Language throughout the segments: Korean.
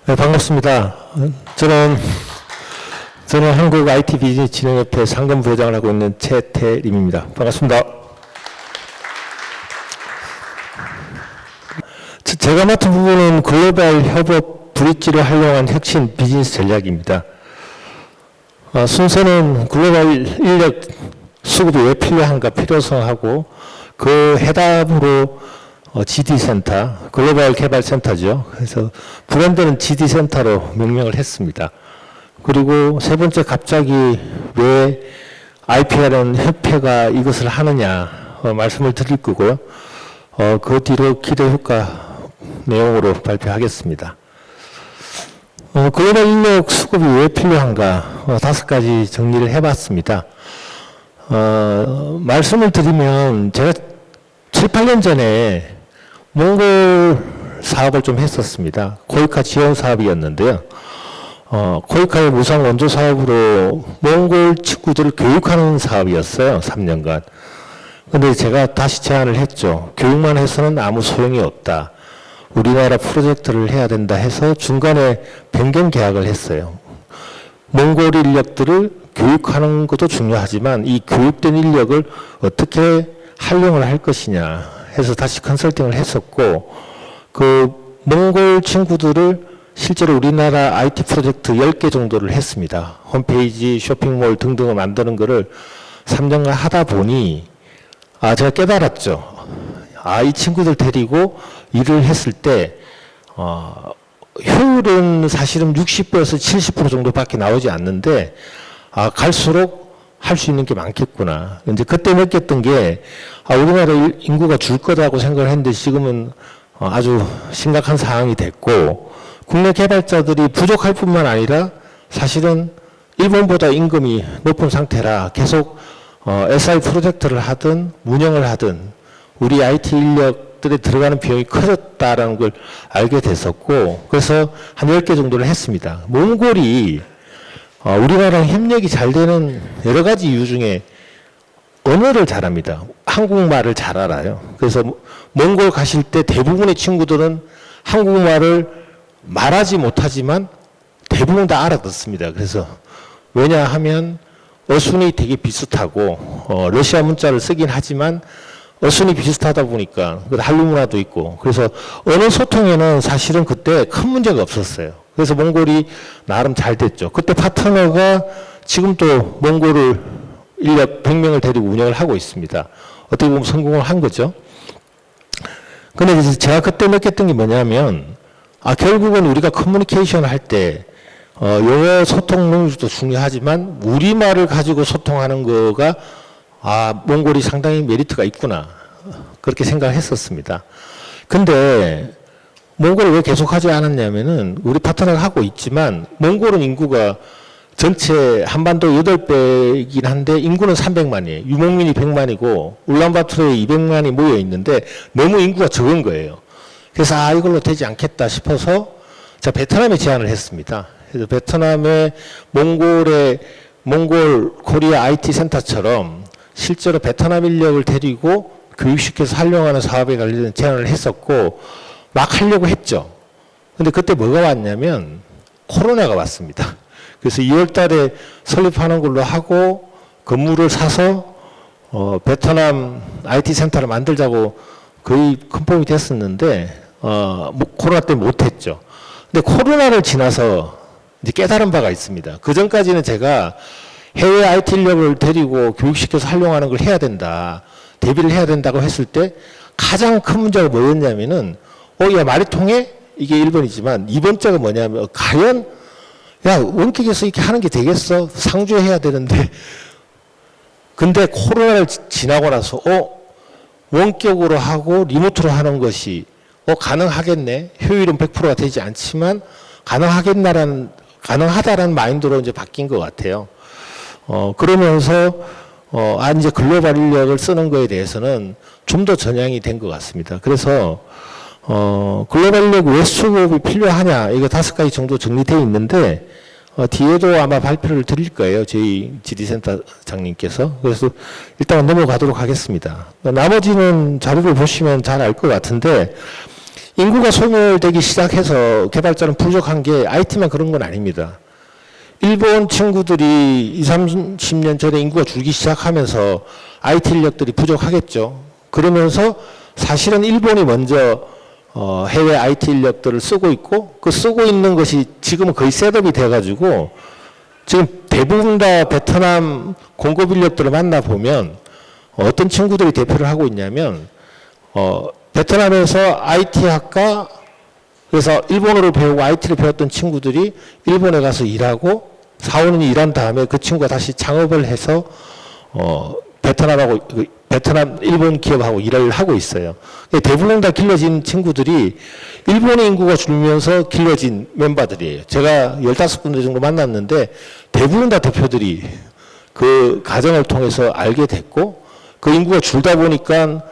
네, 반갑습니다. 저는 한국 IT 비즈니스 진흥협회 상금 부회장을 하고 있는 최태림입니다. 반갑습니다. 제가 맡은 부분은 글로벌 협업 브릿지를 활용한 혁신 비즈니스 전략입니다. 순서는 글로벌 인력 수급이 왜 필요한가 필요성하고 그 해답으로 GD센터, 글로벌 개발센터죠. 그래서 브랜드는 GD센터로 명명을 했습니다. 그리고 세 번째, 갑자기 왜 IP라는 협회가 이것을 하느냐 말씀을 드릴 거고요. 그 뒤로 기대 효과 내용으로 발표하겠습니다. 글로벌 인력 수급이 왜 필요한가 5가지 정리를 해봤습니다. 말씀을 드리면 제가 7, 8년 전에 몽골 사업을 좀 했었습니다. 코이카 지원 사업이었는데요. 코이카의 무상 원조 사업으로 몽골 친구들을 교육하는 사업이었어요. 3년간. 근데 제가 다시 제안을 했죠. 교육만 해서는 아무 소용이 없다. 우리나라 프로젝트를 해야 된다 해서 중간에 변경 계약을 했어요. 몽골 인력들을 교육하는 것도 중요하지만 이 교육된 인력을 어떻게 활용을 할 것이냐 해서 다시 컨설팅을 했었고, 그 몽골 친구들을 실제로 우리나라 IT 프로젝트 10개 정도를 했습니다. 홈페이지, 쇼핑몰 등등을 만드는 거를 3년간 하다 보니 제가 깨달았죠. 이 친구들 데리고 일을 했을 때 효율은 사실은 60%에서 70% 정도밖에 나오지 않는데 갈수록 할 수 있는 게 많겠구나. 이제 그때 느꼈던 게 우리나라 인구가 줄 거라고 생각을 했는데 지금은 아주 심각한 상황이 됐고, 국내 개발자들이 부족할 뿐만 아니라 사실은 일본보다 임금이 높은 상태라 계속 SI 프로젝트를 하든 운영을 하든 우리 IT 인력들에 들어가는 비용이 커졌다라는 걸 알게 됐었고, 그래서 한 10개 정도를 했습니다. 몽골이 우리나라랑 협력이 잘 되는 여러 가지 이유 중에 언어를 잘합니다. 한국말을 잘 알아요. 그래서 몽골 가실 때 대부분의 친구들은 한국말을 말하지 못하지만 대부분 다 알아듣습니다. 그래서 왜냐하면 어순이 되게 비슷하고 러시아 문자를 쓰긴 하지만 어순이 비슷하다 보니까 한류 문화도 있고, 그래서 언어 소통에는 사실은 그때 큰 문제가 없었어요. 그래서 몽골이 나름 잘 됐죠. 그때 파트너가 지금 또 몽골을 인력 100명을 데리고 운영을 하고 있습니다. 어떻게 보면 성공을 한 거죠. 근데 이제 제가 그때 느꼈던 게 뭐냐면 결국은 우리가 커뮤니케이션 할 때 영어 소통 능력도 중요하지만 우리말을 가지고 소통하는 거가 몽골이 상당히 메리트가 있구나, 그렇게 생각을 했었습니다. 근데 몽골을 왜 계속하지 않았냐면은 우리 파트너가 하고 있지만 몽골은 인구가 전체 한반도 8배이긴 한데 인구는 300만이에요. 유목민이 100만이고 울란바토르에 200만이 모여 있는데 너무 인구가 적은 거예요. 그래서 이걸로 되지 않겠다 싶어서 제가 베트남에 제안을 했습니다. 그래서 베트남의 몽골 코리아 IT 센터처럼 실제로 베트남 인력을 데리고 교육시켜서 활용하는 사업에 관련된 제안을 했었고 막 하려고 했죠. 근데 그때 뭐가 왔냐면 코로나가 왔습니다. 그래서 2월 달에 설립하는 걸로 하고 건물을 사서 베트남 IT 센터를 만들자고 거의 컨펌이 됐었는데 코로나 때문에 못했죠. 근데 코로나를 지나서 이제 깨달은 바가 있습니다. 그 전까지는 제가 해외 IT 인력을 데리고 교육시켜서 활용하는 걸 해야 된다, 대비를 해야 된다고 했을 때 가장 큰 문제가 뭐였냐면은 야 말이 통해? 이게 1번이지만 2번째가 뭐냐면 과연 원격에서 이렇게 하는 게 되겠어? 상주해야 되는데. 근데 코로나를 지나고 나서 원격으로 하고 리모트로 하는 것이 가능하겠네. 효율은 100%가 되지 않지만 가능하다라는 마인드로 이제 바뀐 것 같아요. 그러면서 이제 글로벌 인력을 쓰는 거에 대해서는 좀 더 전향이 된 것 같습니다. 그래서 글로벌 인력 왜 수급이 필요하냐, 이거 5가지 정도 정리되어 있는데 뒤에도 아마 발표를 드릴 거예요. 저희 GD센터장님께서. 그래서 일단 넘어가도록 하겠습니다. 나머지는 자료를 보시면 잘 알 것 같은데 인구가 소멸되기 시작해서 개발자는 부족한 게 IT만 그런 건 아닙니다. 일본 친구들이 20, 30년 전에 인구가 줄기 시작하면서 IT 인력들이 부족하겠죠. 그러면서 사실은 일본이 먼저 해외 IT 인력들을 쓰고 있고 그 쓰고 있는 것이 지금은 거의 셋업이 돼가지고 지금 대부분 다 베트남 공급 인력들을 만나보면 어떤 친구들이 대표를 하고 있냐면 베트남에서 IT 학과 그래서 일본어를 배우고 IT를 배웠던 친구들이 일본에 가서 일하고 4, 5년 일한 다음에 그 친구가 다시 창업을 해서 베트남 일본 기업하고 일을 하고 있어요. 대부분 다 길러진 친구들이 일본의 인구가 줄면서 길러진 멤버들이에요. 제가 15군데 정도 만났는데 대부분 다 대표들이 그 과정을 통해서 알게 됐고 그 인구가 줄다 보니까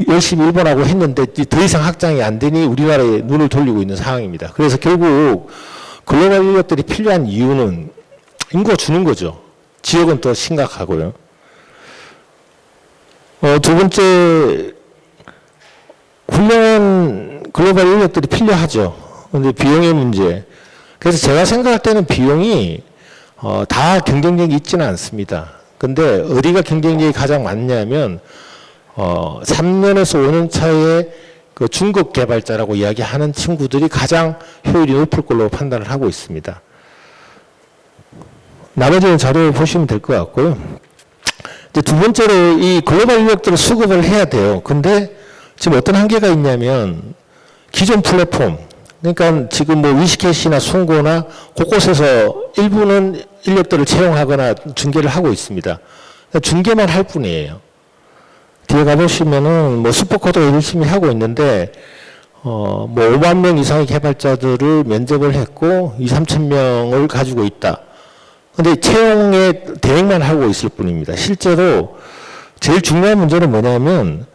열심히 일본하고 했는데 더 이상 확장이 안 되니 우리나라에 눈을 돌리고 있는 상황입니다. 그래서 결국 글로벌 인력들이 필요한 이유는 인구가 주는 거죠. 지역은 더 심각하고요. 두 번째, 훌륭한 글로벌 인력들이 필요하죠. 근데 비용의 문제. 그래서 제가 생각할 때는 비용이 다 경쟁력이 있지는 않습니다. 근데 어디가 경쟁력이 가장 많냐면 3년에서 5년 차에 그 중급 개발자라고 이야기하는 친구들이 가장 효율이 높을 걸로 판단을 하고 있습니다. 나머지는 자료를 보시면 될 것 같고요. 이제 두 번째로 이 글로벌 인력들을 수급을 해야 돼요. 근데 지금 어떤 한계가 있냐면 기존 플랫폼, 그러니까 지금 뭐 위시캐시나 숭고나 곳곳에서 일부는 인력들을 채용하거나 중개를 하고 있습니다. 중개만 할 뿐이에요. 뒤에 가보시면은 뭐 슈퍼코드가 열심히 하고 있는데 뭐 5만 명 이상의 개발자들을 면접을 했고 2, 3천 명을 가지고 있다. 근데 채용의 대행만 하고 있을 뿐입니다. 실제로 제일 중요한 문제는 뭐냐면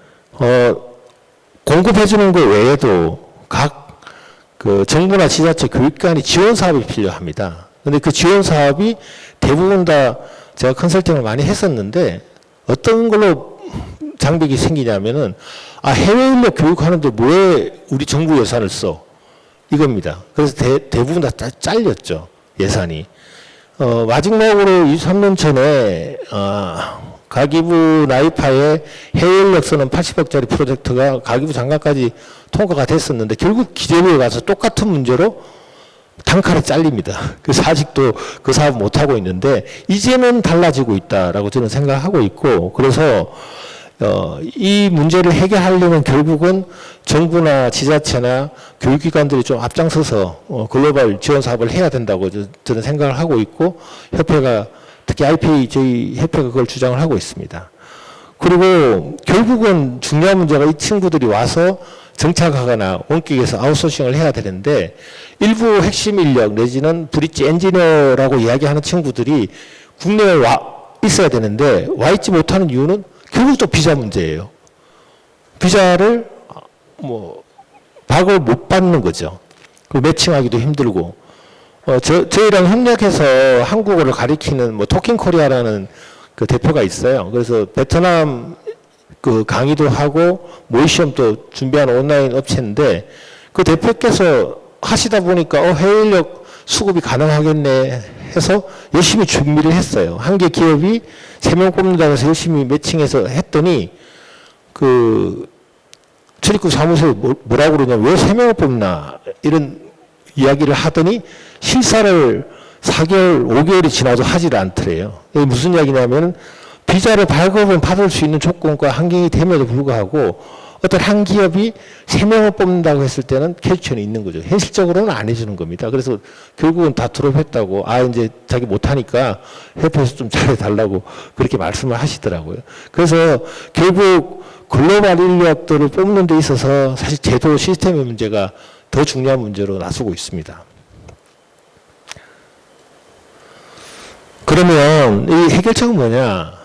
공급해주는 것 외에도 각 그 정부나 지자체 교육기관이 지원 사업이 필요합니다. 근데 그 지원 사업이 대부분 다 제가 컨설팅을 많이 했었는데 어떤 걸로 장벽이 생기냐면은 해외 인력 교육하는데 왜 우리 정부 예산을 써? 이겁니다. 그래서 대부분 다 잘렸죠. 예산이. 마지막으로 23년 전에 가기부 나이파에 해외 인력 쓰는 80억짜리 프로젝트가 가기부 장관까지 통과가 됐었는데 결국 기재부에 가서 똑같은 문제로 단칼에 잘립니다. 그래서 아직도 그 사업 못하고 있는데 이제는 달라지고 있다라고 저는 생각하고 있고 그래서 이 문제를 해결하려면 결국은 정부나 지자체나 교육기관들이 좀 앞장서서 글로벌 지원 사업을 해야 된다고 저는 생각을 하고 있고 협회가 특히 IPA 저희 협회가 그걸 주장을 하고 있습니다. 그리고 결국은 중요한 문제가 이 친구들이 와서 정착하거나 원격에서 아웃소싱을 해야 되는데 일부 핵심 인력 내지는 브릿지 엔지니어라고 이야기하는 친구들이 국내에 와 있어야 되는데 와 있지 못하는 이유는 결국 또 비자 문제예요. 비자를 박을 못 받는 거죠. 그 매칭하기도 힘들고 저희랑 협력해서 한국어를 가리키는 토킹 코리아라는 그 대표가 있어요. 그래서 베트남 그 강의도 하고 모의 시험도 준비하는 온라인 업체인데 그 대표께서 하시다 보니까 해외 인력 수급이 가능하겠네 해서 열심히 준비를 했어요. 한 개 기업이 3명 뽑는다고 해서 열심히 매칭해서 했더니 그 출입국 사무소에 뭐라고 그러냐면 왜 3명을 뽑나 이런 이야기를 하더니 실사를 4개월, 5개월이 지나도 하지를 않더래요. 이게 무슨 이야기냐면 비자를 발급을 받을 수 있는 조건과 환경이 됨에도 불구하고 어떤 한 기업이 3명을 뽑는다고 했을 때는 캐치션이 있는 거죠. 현실적으로는 안 해주는 겁니다. 그래서 결국은 다 드롭했다고 이제 자기 못하니까 협회에서 좀 잘해달라고 그렇게 말씀을 하시더라고요. 그래서 결국 글로벌 인력들을 뽑는 데 있어서 사실 제도 시스템의 문제가 더 중요한 문제로 나서고 있습니다. 그러면 이 해결책은 뭐냐?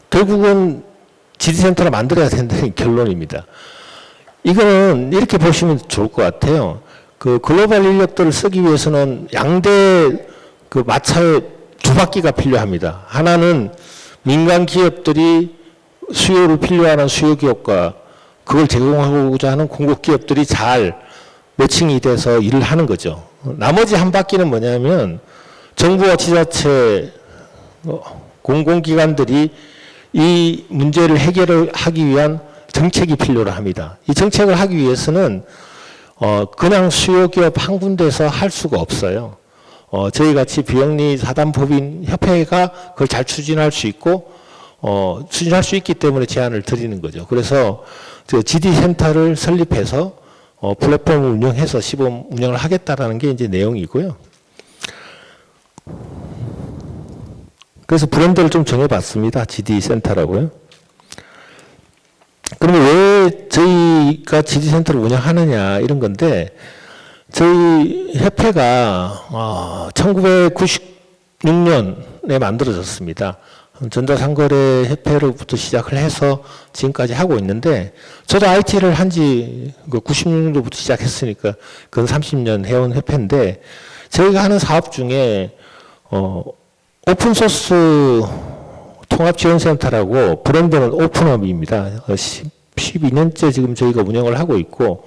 결국은 지리센터를 만들어야 된다는 결론입니다. 이거는 이렇게 보시면 좋을 것 같아요. 그 글로벌 인력들을 쓰기 위해서는 양대 그 마차의 두 바퀴가 필요합니다. 하나는 민간 기업들이 수요를 필요하는 수요 기업과 그걸 제공하고자 하는 공급 기업들이 잘 매칭이 돼서 일을 하는 거죠. 나머지 한 바퀴는 뭐냐면 정부와 지자체 공공기관들이 이 문제를 해결하기 위한 정책이 필요로 합니다. 이 정책을 하기 위해서는 그냥 수요기업 한 군데서 할 수가 없어요. 저희 같이 비영리 사단법인 협회가 그걸 잘 추진할 수 있고 추진할 수 있기 때문에 제안을 드리는 거죠. 그래서 GD센터를 설립해서 플랫폼을 운영해서 시범 운영을 하겠다라는 게 이제 내용이고요. 그래서 브랜드를 좀 정해봤습니다. GD센터라고요. 그러면 왜 저희가 GD센터를 운영하느냐 이런 건데, 저희 협회가 1996년에 만들어졌습니다. 전자상거래 협회로부터 시작을 해서 지금까지 하고 있는데, 저도 IT를 한지 96년도부터 시작했으니까 근 30년 해온 협회인데, 저희가 하는 사업 중에 오픈소스 통합지원센터라고, 브랜드는 오픈업입니다. 12년째 지금 저희가 운영을 하고 있고,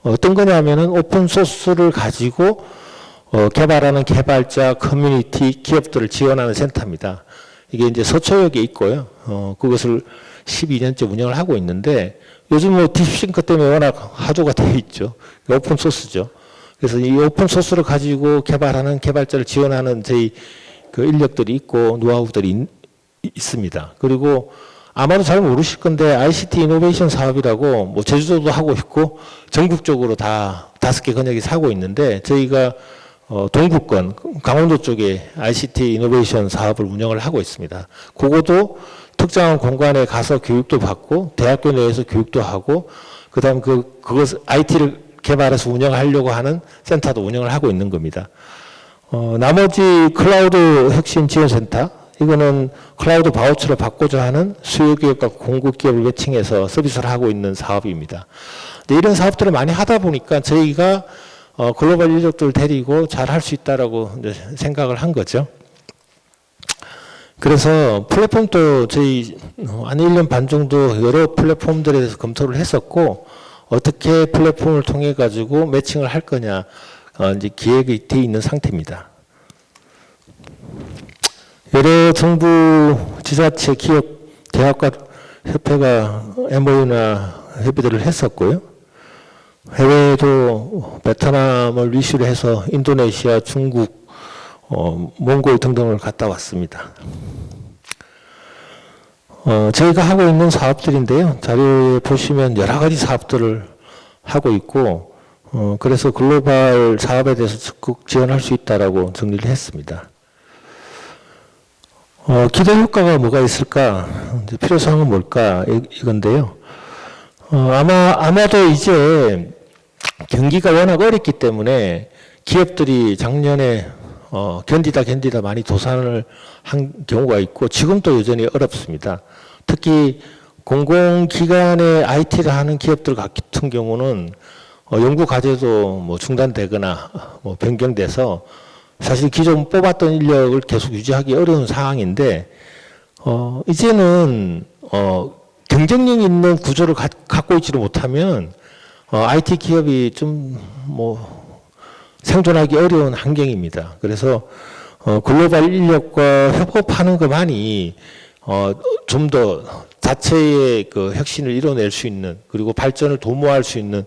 어떤 거냐면은 오픈소스를 가지고 개발하는 개발자, 커뮤니티, 기업들을 지원하는 센터입니다. 이게 이제 서초역에 있고요. 그것을 12년째 운영을 하고 있는데, 요즘 딥싱크 때문에 워낙 화두가 되어 있죠. 오픈소스죠. 그래서 이 오픈소스를 가지고 개발하는 개발자를 지원하는 저희 그 인력들이 있고 노하우들이 있습니다. 그리고 아마도 잘 모르실 건데 ICT 이노베이션 사업이라고 뭐 제주도도 하고 있고 전국적으로 다 5개 권역에서 하고 있는데, 저희가 동부권 강원도 쪽에 ICT 이노베이션 사업을 운영을 하고 있습니다. 그것도 특정한 공간에 가서 교육도 받고 대학교 내에서 교육도 하고, 그다음 그것 IT를 개발해서 운영하려고 하는 센터도 운영을 하고 있는 겁니다. 나머지 클라우드 혁신 지원센터, 이거는 클라우드 바우처를 받고자 하는 수요기업과 공급기업을 매칭해서 서비스를 하고 있는 사업입니다. 근데 이런 사업들을 많이 하다 보니까 저희가 글로벌 인력들 데리고 잘 할 수 있다라고 이제 생각을 한 거죠. 그래서 플랫폼도 저희 한 1년 반 정도 여러 플랫폼들에 대해서 검토를 했었고, 어떻게 플랫폼을 통해 가지고 매칭을 할 거냐 이제 기획이 되어 있는 상태입니다. 여러 정부, 지자체, 기업, 대학과 협회가 MOU나 협의들을 했었고요. 해외에도 베트남을 위시로 해서 인도네시아, 중국, 몽골 등등을 갔다 왔습니다. 저희가 하고 있는 사업들인데요. 자료에 보시면 여러 가지 사업들을 하고 있고, 그래서 글로벌 사업에 대해서 적극 지원할 수 있다라고 정리를 했습니다. 기대 효과가 뭐가 있을까? 필요사항은 뭘까? 이건데요. 아마도 이제 경기가 워낙 어렵기 때문에 기업들이 작년에 견디다 많이 도산을 한 경우가 있고, 지금도 여전히 어렵습니다. 특히 공공기관의 IT를 하는 기업들 같은 경우는 연구 과제도 뭐 중단되거나 뭐 변경돼서 사실 기존 뽑았던 인력을 계속 유지하기 어려운 상황인데, 이제는 경쟁력 있는 구조를 갖고 있지를 못하면 IT 기업이 좀 뭐 생존하기 어려운 환경입니다. 그래서 글로벌 인력과 협업하는 것만이 좀 더 자체의 그 혁신을 이뤄낼 수 있는, 그리고 발전을 도모할 수 있는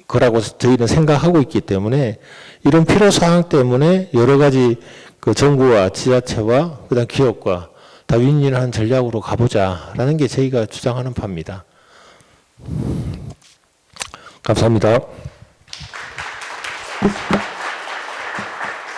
거라고 저희는 생각하고 있기 때문에, 이런 필요사항 때문에 여러 가지 그 정부와 지자체와 그다음 기업과 다 윈윈하는 전략으로 가보자라는 게 저희가 주장하는 바입니다. 감사합니다.